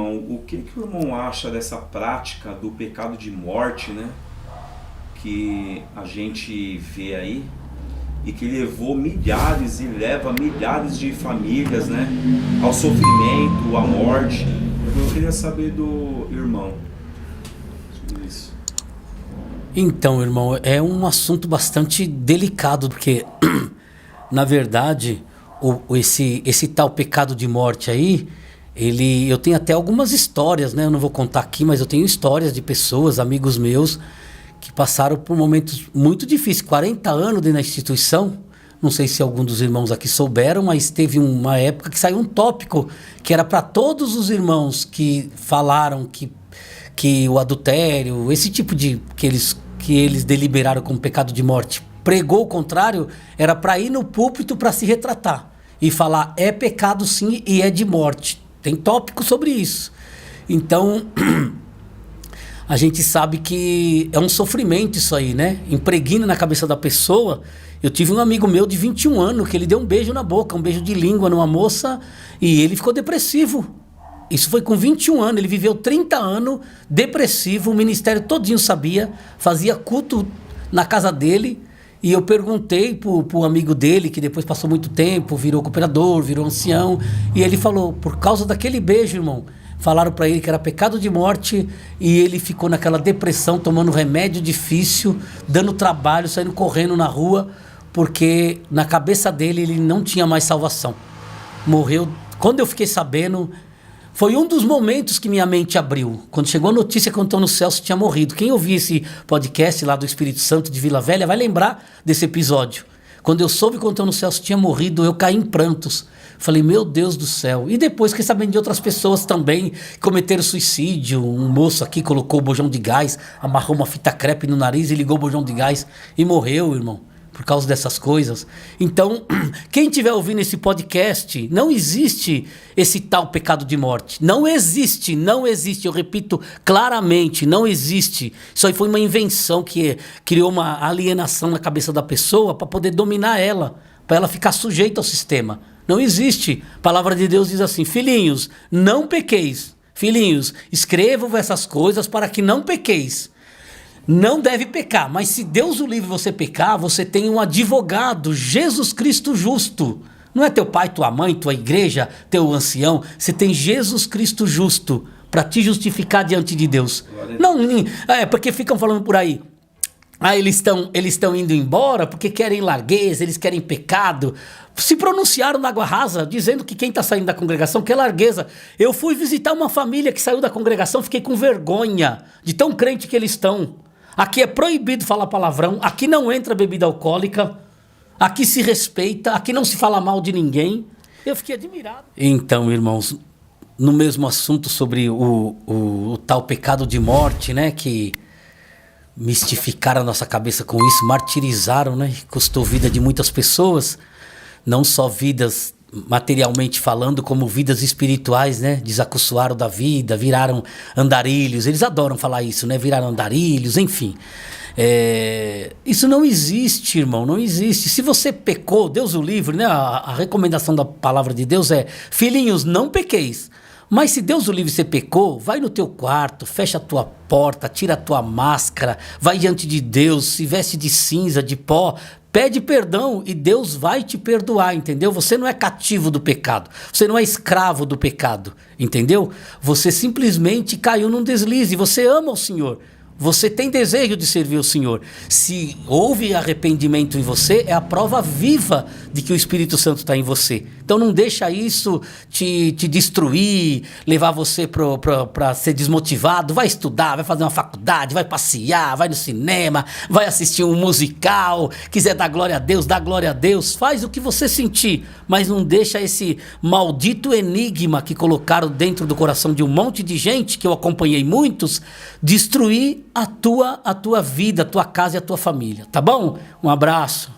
irmão, o que o irmão acha dessa prática do pecado de morte, né? Que a gente vê aí e que levou milhares e leva milhares de famílias, né, ao sofrimento, à morte. Eu queria saber do irmão sobre isso. Então, irmão, é um assunto bastante delicado, porque, na verdade, esse tal pecado de morte aí, eu tenho até algumas histórias, né? Eu não vou contar aqui, mas eu tenho histórias de pessoas, amigos meus, que passaram por momentos muito difíceis. 40 anos dentro da instituição, não sei se algum dos irmãos aqui souberam, mas teve uma época que saiu um tópico que era para todos os irmãos que falaram que o adultério, esse tipo de... que eles deliberaram como pecado de morte, pregou o contrário, era para ir no púlpito para se retratar e falar, é pecado sim e é de morte. Tem tópico sobre isso. Então, a gente sabe que é um sofrimento isso aí, né? Impregna na cabeça da pessoa. Eu tive um amigo meu de 21 anos que ele deu um beijo na boca, um beijo de língua numa moça, e ele ficou depressivo. Isso foi com 21 anos, ele viveu 30 anos depressivo, o ministério todinho sabia, fazia culto na casa dele, e eu perguntei pro amigo dele, que depois passou muito tempo, virou cooperador, virou ancião, e ele falou, por causa daquele beijo, irmão, falaram para ele que era pecado de morte, e ele ficou naquela depressão, tomando remédio difícil, dando trabalho, saindo correndo na rua, porque na cabeça dele ele não tinha mais salvação. Morreu. Quando eu fiquei sabendo, foi um dos momentos que minha mente abriu. Quando chegou a notícia que o Antônio Celso tinha morrido. Quem ouvir esse podcast lá do Espírito Santo de Vila Velha vai lembrar desse episódio. Quando eu soube que o Antônio Celso tinha morrido, eu caí em prantos. Falei, meu Deus do céu. E depois fiquei sabendo de outras pessoas também que cometeram suicídio. Um moço aqui colocou o bojão de gás, amarrou uma fita crepe no nariz e ligou o bojão de gás e morreu, irmão, por causa dessas coisas. Então, quem estiver ouvindo esse podcast, não existe esse tal pecado de morte. Não existe, não existe. Eu repito claramente, não existe. Isso aí foi uma invenção que criou uma alienação na cabeça da pessoa para poder dominar ela, para ela ficar sujeita ao sistema. Não existe. A palavra de Deus diz assim, filhinhos, não pequeis. Filhinhos, escrevam essas coisas para que não pequeis. Não deve pecar, mas se Deus o livre você pecar, você tem um advogado, Jesus Cristo justo. Não é teu pai, tua mãe, tua igreja, teu ancião. Você tem Jesus Cristo justo para te justificar diante de Deus. Não, porque ficam falando por aí. Eles estão indo embora porque querem largueza, eles querem pecado. Se pronunciaram na água rasa, dizendo que quem está saindo da congregação quer largueza. Eu fui visitar uma família que saiu da congregação, fiquei com vergonha de tão crente que eles estão. Aqui é proibido falar palavrão, aqui não entra bebida alcoólica, aqui se respeita, aqui não se fala mal de ninguém. Eu fiquei admirado. Então, irmãos, no mesmo assunto sobre o tal pecado de morte, né, que mistificaram a nossa cabeça com isso, martirizaram, né, custou vida de muitas pessoas, não só vidas materialmente falando, como vidas espirituais, né? Desacostumaram da vida, viraram andarilhos. Eles adoram falar isso, né? Viraram andarilhos, enfim. Isso não existe, irmão, não existe. Se você pecou, Deus o livre, né? A recomendação da palavra de Deus é, filhinhos, não pequeis. Mas se Deus o livre você pecou, vai no teu quarto, fecha a tua porta, tira a tua máscara, vai diante de Deus, se veste de cinza, de pó, pede perdão e Deus vai te perdoar, entendeu? Você não é cativo do pecado, você não é escravo do pecado, entendeu? Você simplesmente caiu num deslize, você ama o Senhor, você tem desejo de servir o Senhor. Se houve arrependimento em você, é a prova viva de que o Espírito Santo está em você. Então não deixa isso te destruir, levar você para ser desmotivado. Vai estudar, vai fazer uma faculdade, vai passear, vai no cinema, vai assistir um musical, quiser dar glória a Deus, dá glória a Deus. Faz o que você sentir, mas não deixa esse maldito enigma que colocaram dentro do coração de um monte de gente, que eu acompanhei muitos, destruir a tua vida, a tua casa e a tua família. Tá bom? Um abraço.